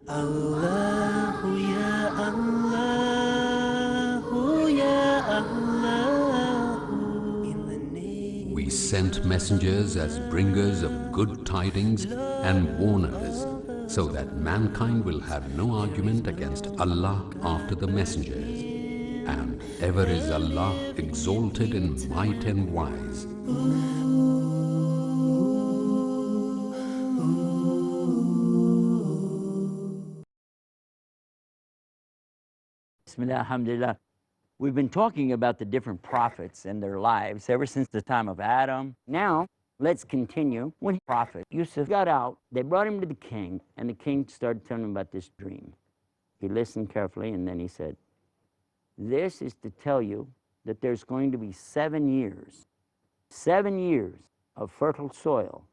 Allahu ya Allahu ya Allahu. We sent messengers as bringers of good tidings and warners, so that mankind will have no argument against Allah after the messengers. And ever is Allah exalted in might and wise. Bismillah, alhamdulillah. We've been talking about the different prophets and their lives ever since the time of Adam. Now, let's continue. When prophet Yusuf got out, they brought him to the king, and the king started telling him about this dream. He listened carefully, and then he said, this is to tell you that there's going to be 7 years of fertile soil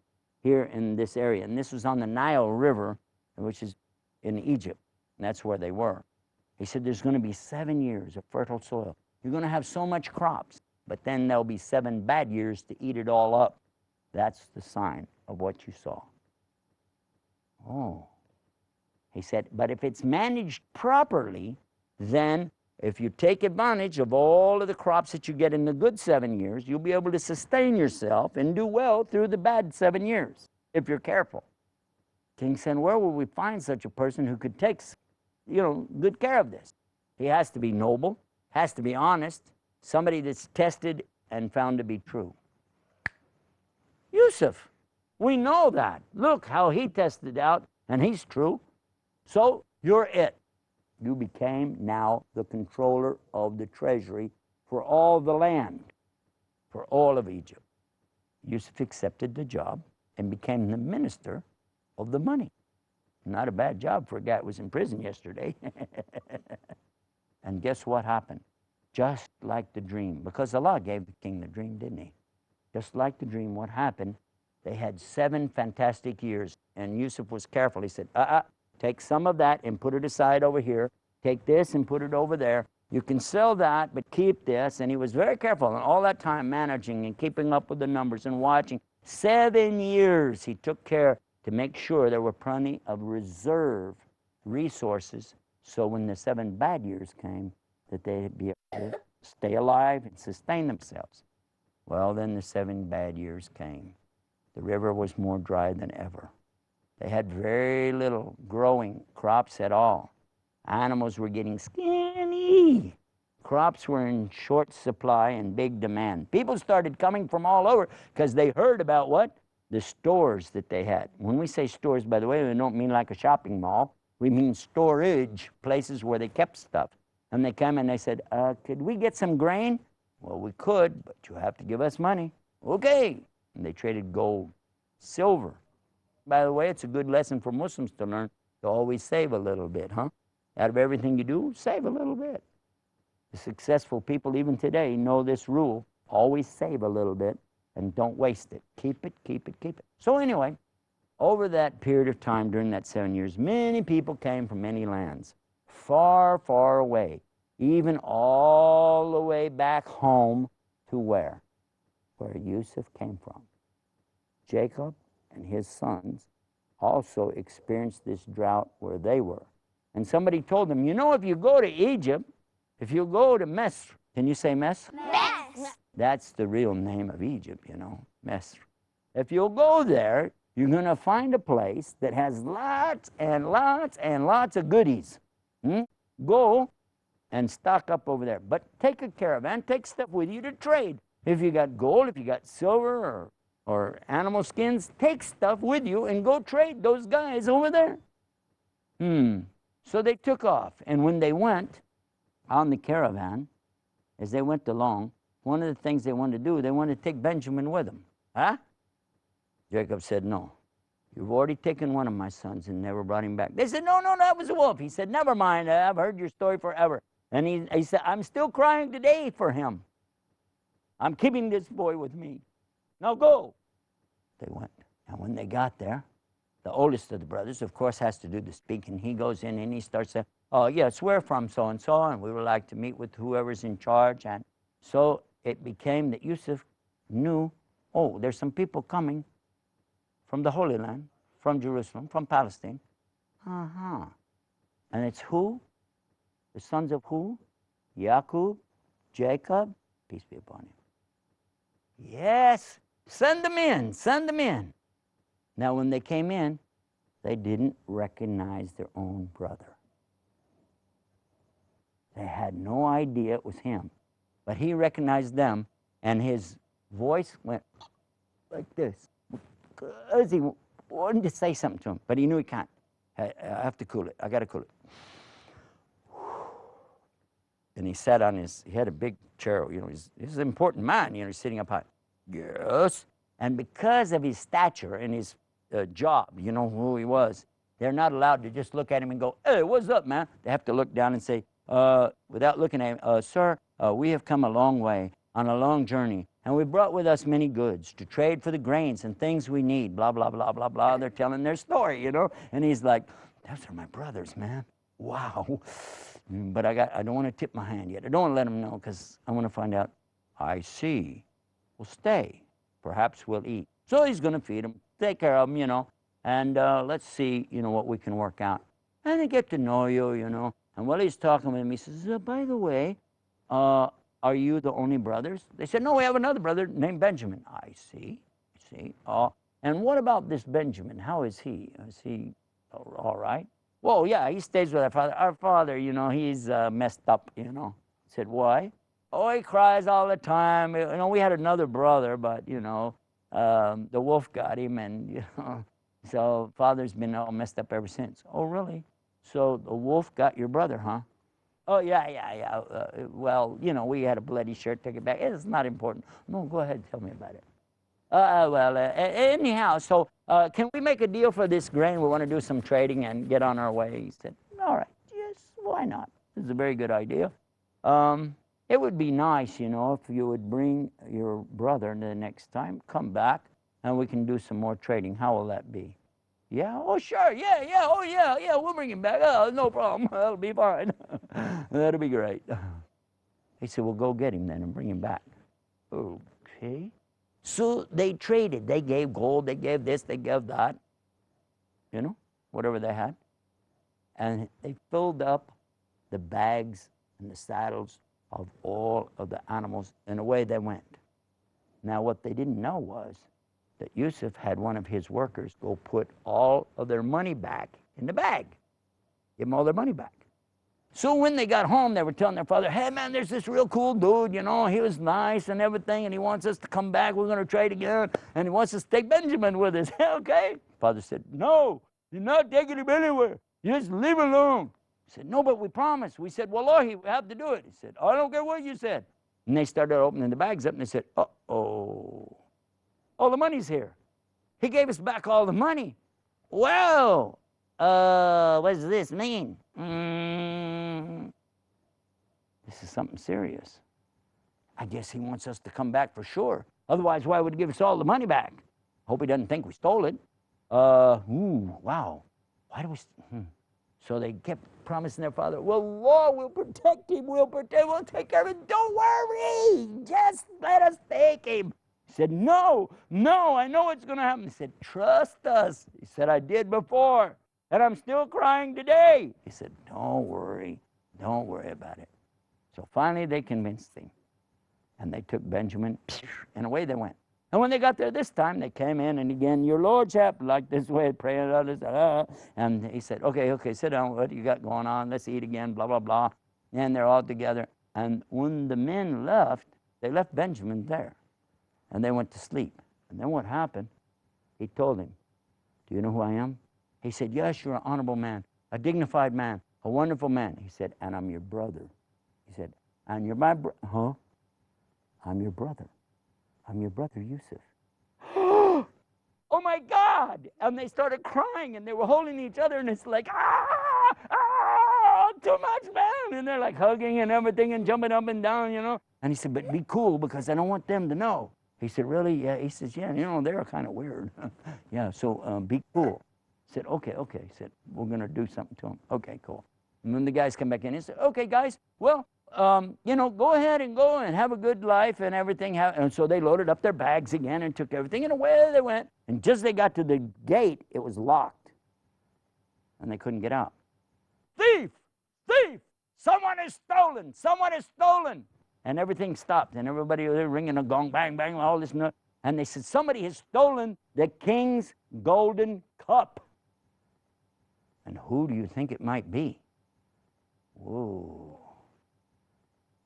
here in this area. And this was on the Nile River, which is in Egypt, and that's where they were. He said there's going to be 7 years of fertile soil. You're going to have so much crops, but then there'll be 7 bad years to eat it all up. That's the sign of what you saw. Oh. He said, but if it's managed properly, then if you take advantage of all of the crops that you get in the good 7 years, you'll be able to sustain yourself and do well through the bad 7 years, if you're careful. King said, where will we find such a person who could take good care of this? He has to be noble, has to be honest, somebody that's tested and found to be true. Yusuf, we know that. Look how he tested out, and he's true. So you're it. You became now the controller of the treasury for all the land, for all of Egypt. Yusuf accepted the job and became the minister of the money. Not a bad job for a guy who was in prison yesterday. And guess what happened? Just like the dream, because Allah gave the king the dream, didn't he? Just like the dream, what happened? They had 7 fantastic years, and Yusuf was careful. He said, take some of that and put it aside over here. Take this and put it over there. You can sell that, but keep this. And he was very careful, and all that time managing and keeping up with the numbers and watching. 7 years he took care to make sure there were plenty of reserve resources, so when the 7 bad years came, that they'd be able to stay alive and sustain themselves. Well, then the 7 bad years came. The river was more dry than ever. They had very little growing crops at all. Animals were getting skinny. Crops were in short supply and big demand. People started coming from all over because they heard about what? The stores that they had. When we say stores, by the way, we don't mean like a shopping mall. We mean storage, places where they kept stuff. And they came and they said, could we get some grain? Well, we could, but you have to give us money. Okay. And they traded gold, silver. By the way, it's a good lesson for Muslims to learn to always save a little bit, huh? Out of everything you do, save a little bit. The successful people even today know this rule. Always save a little bit and don't waste it. Keep it, keep it, keep it. So anyway, over that period of time, during that 7 years, many people came from many lands, far, far away, even all the way back home to where? Where Yusuf came from. Jacob and his sons also experienced this drought where they were. And somebody told them, if you go to Egypt, if you go to Mesr, can you say Mesr? Mesr. That's the real name of Egypt, Mesr. If you'll go there, you're going to find a place that has lots and lots and lots of goodies. Go and stock up over there. But take a caravan, take stuff with you to trade. If you got gold, if you got silver or animal skins, take stuff with you and go trade those guys over there. So they took off. And when they went on the caravan, as they went along, one of the things they wanted to do, they wanted to take Benjamin with them. Huh? Jacob said, no. You've already taken one of my sons and never brought him back. They said, no, that was a wolf. He said, never mind. I've heard your story forever. And he said, I'm still crying today for him. I'm keeping this boy with me. Now go. They went. And when they got there, the oldest of the brothers, of course, has to do the speaking. He goes in and he starts saying, oh, yes, we're from so-and-so, and we would like to meet with whoever's in charge. And so it became that Yusuf knew, oh, there's some people coming from the Holy Land, from Jerusalem, from Palestine. And it's who? The sons of who? Jacob, Jacob, peace be upon him. Yes, send them in, send them in. Now, when they came in, they didn't recognize their own brother. They had no idea it was him. But he recognized them, and his voice went like this. As he wanted to say something to him, but he knew he can't. I have to cool it. I got to cool it. And he sat on he had a big chair, he's an important man, he's sitting up high. Yes. And because of his stature and his job, who he was, they're not allowed to just look at him and go, hey, what's up, man? They have to look down and say, without looking at him, sir, we have come a long way on a long journey, and we brought with us many goods to trade for the grains and things we need, blah, blah, blah, blah, blah. They're telling their story, And he's like, those are my brothers, man. Wow. But I don't want to tip my hand yet. I don't want to let them know because I want to find out. I see. Well, stay. Perhaps we'll eat. So he's going to feed them, take care of them, and let's see, what we can work out. And they get to know you, And while he's talking with him, he says, by the way, are you the only brothers? They said, no, we have another brother named Benjamin. I see. And what about this Benjamin? How is he? Is he all right? Well, yeah, he stays with our father. Our father, he's messed up, I said, why? Oh, he cries all the time. We had another brother, but, the wolf got him, and, so father's been all messed up ever since. Oh, really? So the wolf got your brother, huh? Oh, yeah. Well, we had a bloody shirt, took it back. It's not important. No, go ahead, tell me about it. Anyhow, so can we make a deal for this grain? We want to do some trading and get on our way. He said, all right, yes, why not? This is a very good idea. It would be nice, if you would bring your brother the next time, come back, and we can do some more trading. How will that be? Yeah, oh, sure, yeah, we'll bring him back. Oh, no problem, that'll be fine. That'll be great. He said, well, go get him then and bring him back. Okay. So they traded. They gave gold, they gave this, they gave that, whatever they had. And they filled up the bags and the saddles of all of the animals, and away they went. Now, what they didn't know was that Yusuf had one of his workers go put all of their money back in the bag. Give them all their money back. So when they got home, they were telling their father, hey, man, there's this real cool dude, he was nice and everything, and he wants us to come back. We're going to trade again, and he wants us to take Benjamin with us. Okay. Father said, no, you're not taking him anywhere. You just leave him alone. He said, no, but we promised. We said, wallahi, we have to do it. He said, I don't care what you said. And they started opening the bags up, and they said, uh-oh, all the money's here. He gave us back all the money. Well, what does this mean? This is something serious. I guess he wants us to come back for sure. Otherwise, why would he give us all the money back? Hope he doesn't think we stole it. Wow. Why do we? So they kept promising their father, well, Lord, we'll protect him. We'll take care of him. Don't worry. Just let us take him. He said, no, I know what's going to happen. He said, trust us. He said, I did before, and I'm still crying today. He said, don't worry about it. So finally they convinced him, and they took Benjamin, and away they went. And when they got there this time, they came in, and again, your lordship, like this way, praying, and he said, okay, sit down, what do you got going on? Let's eat again, blah, blah, blah. And they're all together. And when the men left, they left Benjamin there, and they went to sleep. And then what happened? He told him, do you know who I am? He said, yes, you're an honorable man, a dignified man, a wonderful man. He said, and I'm your brother. He said, and you're my brother. Huh? I'm your brother. I'm your brother, Yusuf. Oh my God! And they started crying, and they were holding each other, and it's like, too much, man. And they're like hugging and everything and jumping up and down, And he said, but be cool, because I don't want them to know. He said, really? Yeah. He says, yeah, they're kind of weird. Yeah, so be cool. He said, okay. He said, we're going to do something to him. Okay, cool. And then the guys come back in and said, okay, guys, well, go ahead and go and have a good life and everything. And so they loaded up their bags again and took everything, and away they went. And just as they got to the gate, it was locked, and they couldn't get out. thief, thief, someone has stolen, someone has stolen. And everything stopped, and everybody was ringing a gong, bang, bang, all this. And they said, somebody has stolen the king's golden cup. And who do you think it might be? Whoa.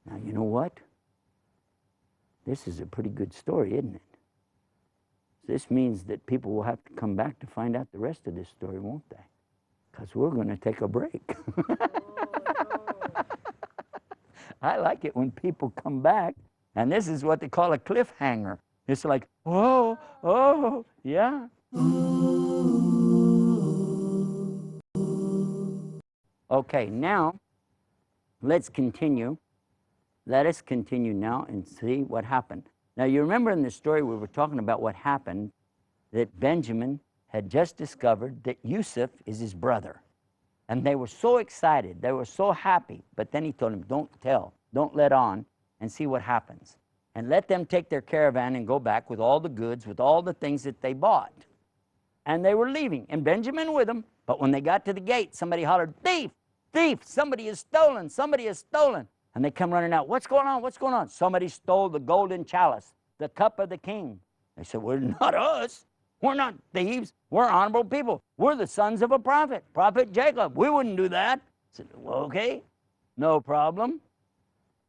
Now, you know what? This is a pretty good story, isn't it? This means that people will have to come back to find out the rest of this story, won't they? Because we're going to take a break. I like it when people come back, and this is what they call a cliffhanger. It's like, oh, oh, yeah. Okay, now let's continue. Let us continue now and see what happened. Now, you remember in the story we were talking about what happened, that Benjamin had just discovered that Yusuf is his brother. And they were so excited, they were so happy. But then he told him, don't tell, don't let on, and see what happens. And let them take their caravan and go back with all the goods, with all the things that they bought. And they were leaving, and Benjamin with them. But when they got to the gate, somebody hollered, thief, thief, somebody has stolen, somebody has stolen. And they come running out, what's going on, what's going on? Somebody stole the golden chalice, the cup of the king. They said, well, not us. We're not thieves. We're honorable people. We're the sons of a prophet, Prophet Jacob. We wouldn't do that. I said, well, okay, no problem.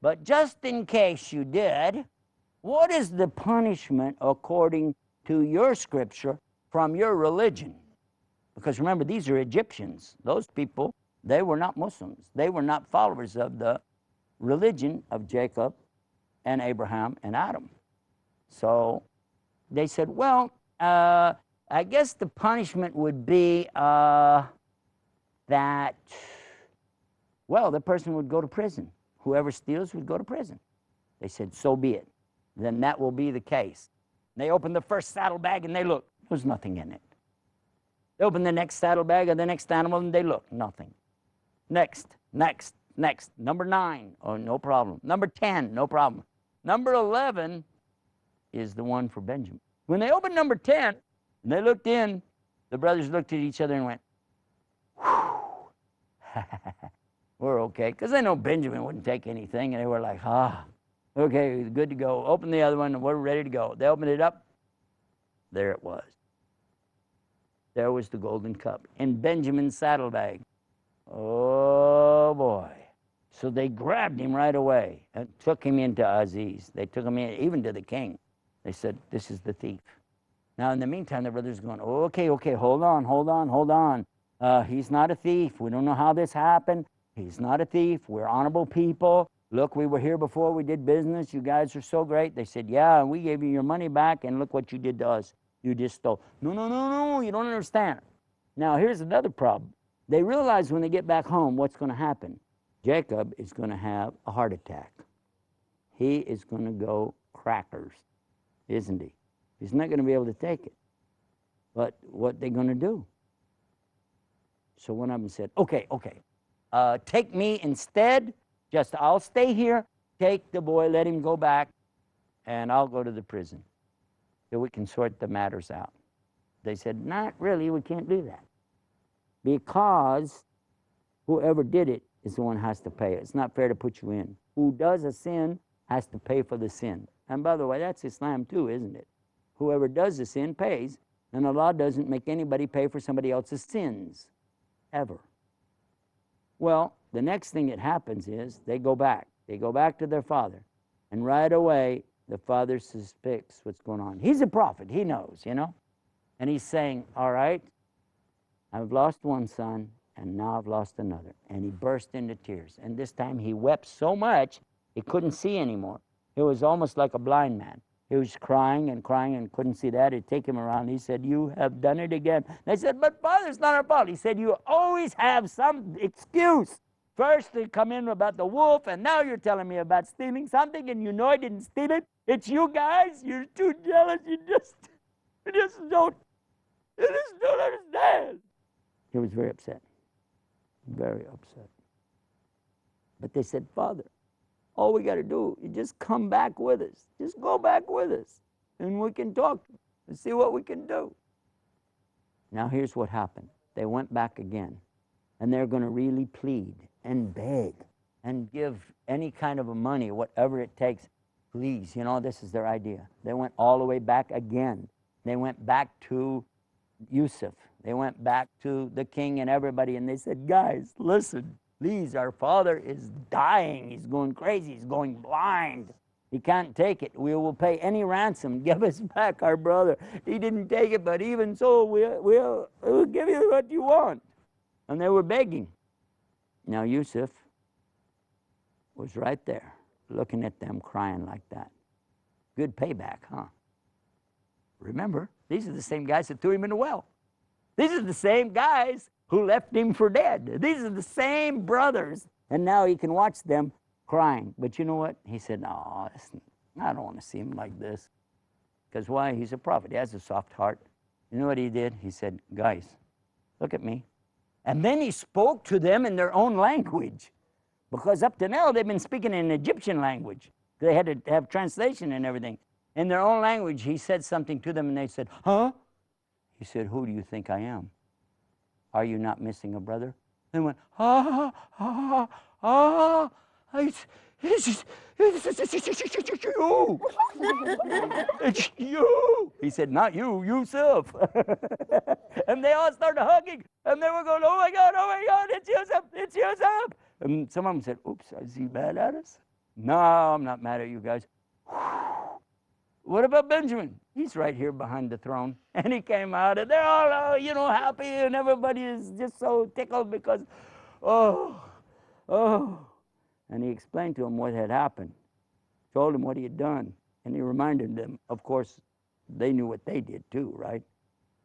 But just in case you did, what is the punishment according to your scripture from your religion? Because remember, these are Egyptians. Those people, they were not Muslims. They were not followers of the religion of Jacob and Abraham and Adam. So they said, well, I guess the punishment would be that, well, the person would go to prison. Whoever steals would go to prison. They said, so be it. Then that will be the case. They opened the first saddlebag and they looked. There was nothing in it. They opened the next saddlebag of the next animal and they looked. Nothing. Next, next, next. Number 9. Oh, no problem. Number 10. No problem. Number 11 is the one for Benjamin. When they opened number 10, and they looked in, the brothers looked at each other and went, whew, we're okay. Because they know Benjamin wouldn't take anything, and they were like, okay, good to go. Open the other one, and we're ready to go. They opened it up. There it was. There was the golden cup in Benjamin's saddlebag. Oh, boy. So they grabbed him right away and took him into Aziz. They took him in, even to the king. They said, this is the thief. Now, in the meantime, the brothers are going, okay, hold on. He's not a thief. We don't know how this happened. He's not a thief. We're honorable people. Look, we were here before. We did business. You guys are so great. They said, yeah, and we gave you your money back, and look what you did to us. You just stole. No, you don't understand. Now, here's another problem. They realize when they get back home what's going to happen. Jacob is going to have a heart attack. He is going to go crackers, isn't he? He's not going to be able to take it. But what they going to do? So one of them said, okay, take me instead. Just I'll stay here. Take the boy, let him go back, and I'll go to the prison so we can sort the matters out. They said, not really, we can't do that. Because whoever did it is the one who has to pay it. It's not fair to put you in. Who does a sin has to pay for the sin. And by the way, that's Islam too, isn't it? Whoever does the sin pays, and Allah doesn't make anybody pay for somebody else's sins, ever. Well, the next thing that happens is they go back. They go back to their father, and right away, the father suspects what's going on. He's a prophet. He knows, you know? And he's saying, all right, I've lost one son, and now I've lost another. And he burst into tears. And this time he wept so much, he couldn't see anymore. It was almost like a blind man. He was crying and couldn't see that. He'd take him around. He said, you have done it again. They said, but Father, it's not our fault. He said, you always have some excuse. First they come in about the wolf, and now you're telling me about stealing something, and you know I didn't steal it. It's you guys. You're too jealous. You just don't understand. He was very upset. Very upset. But they said, Father, all we got to do is just come back with us. Just go back with us, and we can talk and see what we can do. Now here's what happened. They went back again. and they're going to really plead and beg and give any kind of a money, whatever it takes. Please, this is their idea. They went all the way back again. They went back to Yusuf. They went back to the king and everybody, and they said, guys, listen, please, our father is dying. He's going crazy. He's going blind. He can't take it. We will pay any ransom. Give us back our brother. He didn't take it, but even so, we'll give you what you want. And they were begging. Now Yusuf was right there, looking at them, crying like that. Good payback, huh? Remember, these are the same guys that threw him in the well. These are the same guys who left him for dead. These are the same brothers. And now he can watch them crying. But you know what? He said, no, I don't want to see him like this. Because why? He's a prophet. He has a soft heart. You know what he did? He said, guys, look at me. And then he spoke to them in their own language. Because up to now, they've been speaking in Egyptian language. They had to have translation and everything. In their own language, he said something to them, and they said, huh? He said, who do you think I am? Are you not missing a brother? They went, it's you. It's you. He said, not you, Yusuf. And they all started hugging, and they were going, oh my God, it's Yusuf, it's Yusuf. And some of them said, oops, is he mad at us? No, I'm not mad at you guys. What about Benjamin? He's right here behind the throne. And he came out, and they're all, happy, and everybody is just so tickled because, oh. And he explained to them what had happened, told them what he had done, and he reminded them, of course, they knew what they did too, right?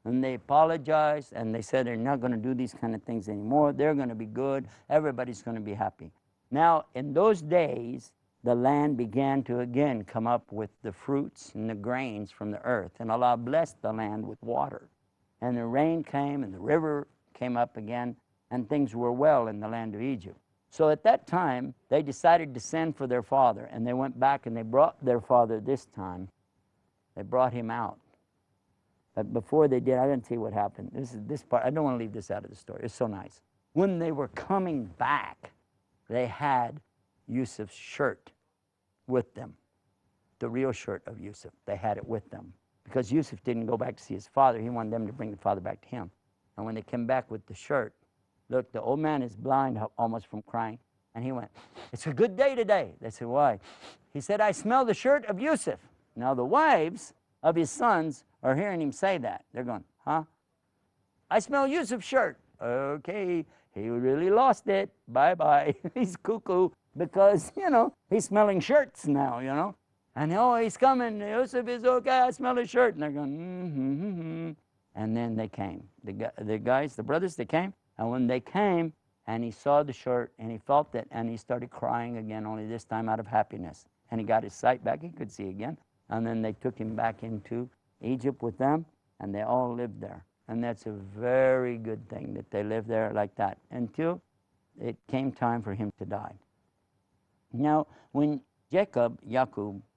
And they apologized, and they said they're not going to do these kind of things anymore. They're going to be good. Everybody's going to be happy. Now, in those days, the land began to again come up with the fruits and the grains from the earth. And Allah blessed the land with water. And the rain came, and the river came up again, and things were well in the land of Egypt. So at that time, they decided to send for their father, and they went back and they brought their father this time. They brought him out. But before they did, I didn't see what happened. This part, I don't want to leave this out of the story. It's so nice. When they were coming back, they had Yusuf's shirt with them, the real shirt of Yusuf. They had it with them because Yusuf didn't go back to see his father. He wanted them to bring the father back to him. And when they came back with the shirt, look, the old man is blind almost from crying. And he went, it's a good day today. They said, why? He said, I smell the shirt of Yusuf. Now the wives of his sons are hearing him say that. They're going, huh? I smell Yusuf's shirt. Okay, he really lost it. Bye-bye. He's cuckoo because, he's smelling shirts now, And, he's coming. Yusuf is okay. I smell his shirt. And they're going, And then they came. The guys, the brothers, they came. And when they came, and he saw the shirt, and he felt it, and he started crying again, only this time out of happiness. And he got his sight back. He could see again. And then they took him back into Egypt with them, and they all lived there. And that's a very good thing that they lived there like that until it came time for him to die. Now, when Yaqub,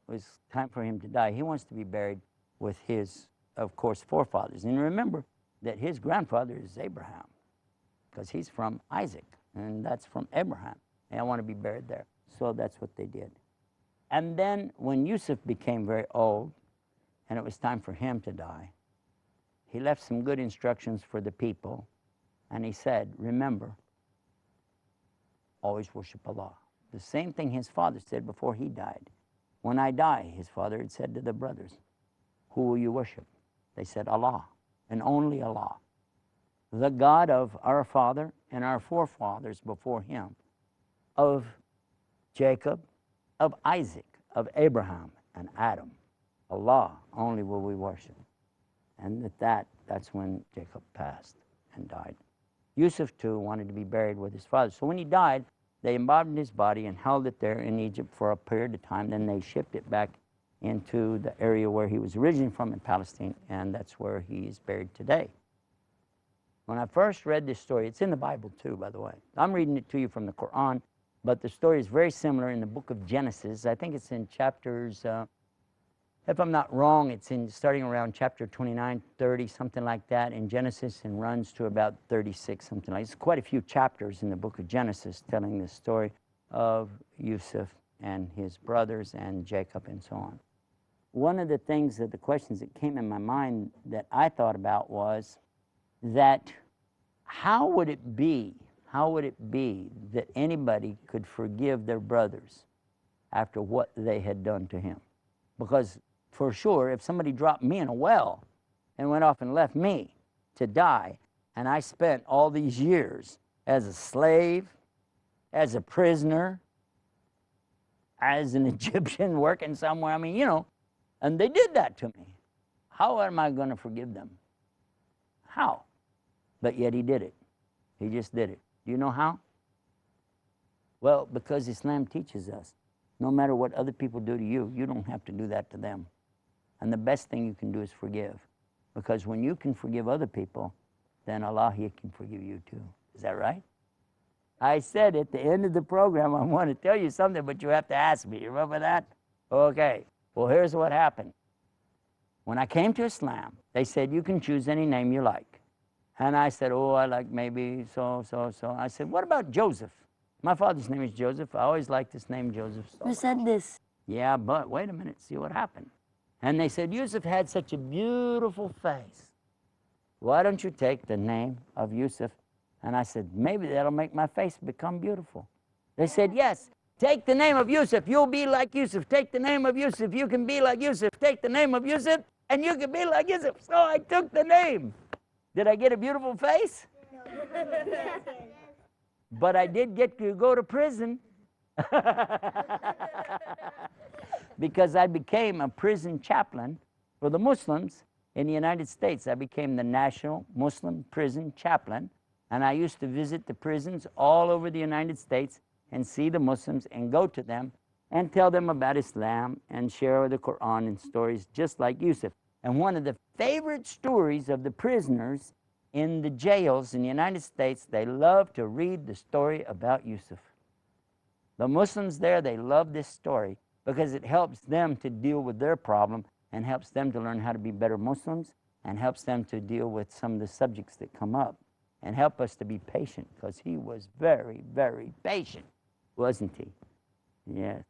was time for him to die, he wants to be buried with his, of course, forefathers. And remember that his grandfather is Abraham, because he's from Isaac, and that's from Abraham. And I want to be buried there. So that's what they did. And then when Yusuf became very old, and it was time for him to die, he left some good instructions for the people. And he said, remember, always worship Allah. The same thing his father said before he died. When I die, his father had said to the brothers, who will you worship? They said, Allah, and only Allah, the God of our father and our forefathers before him, of Jacob, of Isaac, of Abraham, and Adam. Allah only will we worship. And that's when Jacob passed and died. Yusuf too wanted to be buried with his father. So when he died, they embalmed his body and held it there in Egypt for a period of time. Then they shipped it back into the area where he was originally from in Palestine, and that's where he is buried today. When I first read this story, it's in the Bible too, by the way. I'm reading it to you from the Quran, but the story is very similar in the book of Genesis. I think it's in chapters If I'm not wrong, it's in starting around chapter 29, 30, something like that in Genesis, and runs to about 36, something like that. It's quite a few chapters in the book of Genesis telling the story of Yusuf and his brothers and Jacob and so on. One of the things that the questions that came in my mind that I thought about was that how would it be that anybody could forgive their brothers after what they had done to him? Because for sure, if somebody dropped me in a well and went off and left me to die, and I spent all these years as a slave, as a prisoner, as an Egyptian working somewhere, I mean, you know, and they did that to me, how am I going to forgive them? How? But yet he did it. He just did it. Do you know how? Well, because Islam teaches us, no matter what other people do to you, you don't have to do that to them. And the best thing you can do is forgive. Because when you can forgive other people, then Allah, He can forgive you too. Is that right? I said at the end of the program, I want to tell you something, but you have to ask me. You remember that? Okay. Well, here's what happened. When I came to Islam, they said, you can choose any name you like. And I said, oh, I like maybe so. I said, what about Joseph? My father's name is Joseph. I always liked this name, Joseph. Who said this? Yeah, but wait a minute, see what happened. And they said, Yusuf had such a beautiful face. Why don't you take the name of Yusuf? And I said, maybe that'll make my face become beautiful. They said, yes, take the name of Yusuf. You'll be like Yusuf. Take the name of Yusuf. You can be like Yusuf. Take the name of Yusuf, and you can be like Yusuf. So I took the name. Did I get a beautiful face? But I did get to go to prison. Because I became a prison chaplain for the Muslims in the United States. I became the National Muslim Prison Chaplain, and I used to visit the prisons all over the United States and see the Muslims and go to them and tell them about Islam and share the Quran and stories just like Yusuf. And one of the favorite stories of the prisoners in the jails in the United States, they love to read the story about Yusuf. The Muslims there, they love this story because it helps them to deal with their problem and helps them to learn how to be better Muslims and helps them to deal with some of the subjects that come up and help us to be patient, because he was very, very patient, wasn't he? Yes.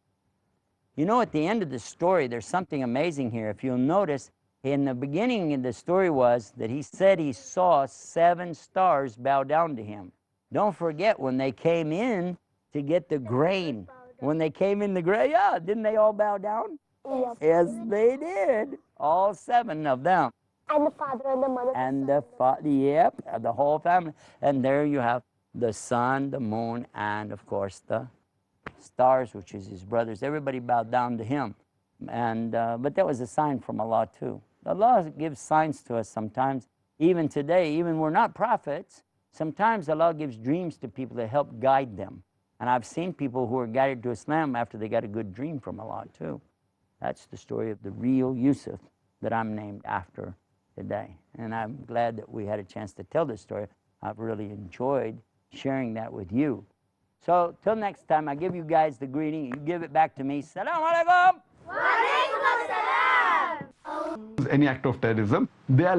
You know, at the end of the story, there's something amazing here. If you'll notice, in the beginning of the story was that he said he saw 7 stars bow down to him. Don't forget, when they came in to get the grain, when they came in the grain, yeah, didn't they all bow down? Yes. Yes, they did. All 7 of them. And the father and the mother. And the yep, the whole family. And there you have the sun, the moon, and of course the stars, which is his brothers. Everybody bowed down to him. And but that was a sign from Allah too. Allah gives signs to us sometimes. Even today, even we're not prophets, sometimes Allah gives dreams to people to help guide them. And I've seen people who are guided to Islam after they got a good dream from Allah too. That's the story of the real Yusuf that I'm named after today. And I'm glad that we had a chance to tell this story. I've really enjoyed sharing that with you. So till next time, I give you guys the greeting. You give it back to me. Salaam alaikum. Any act of terrorism, they are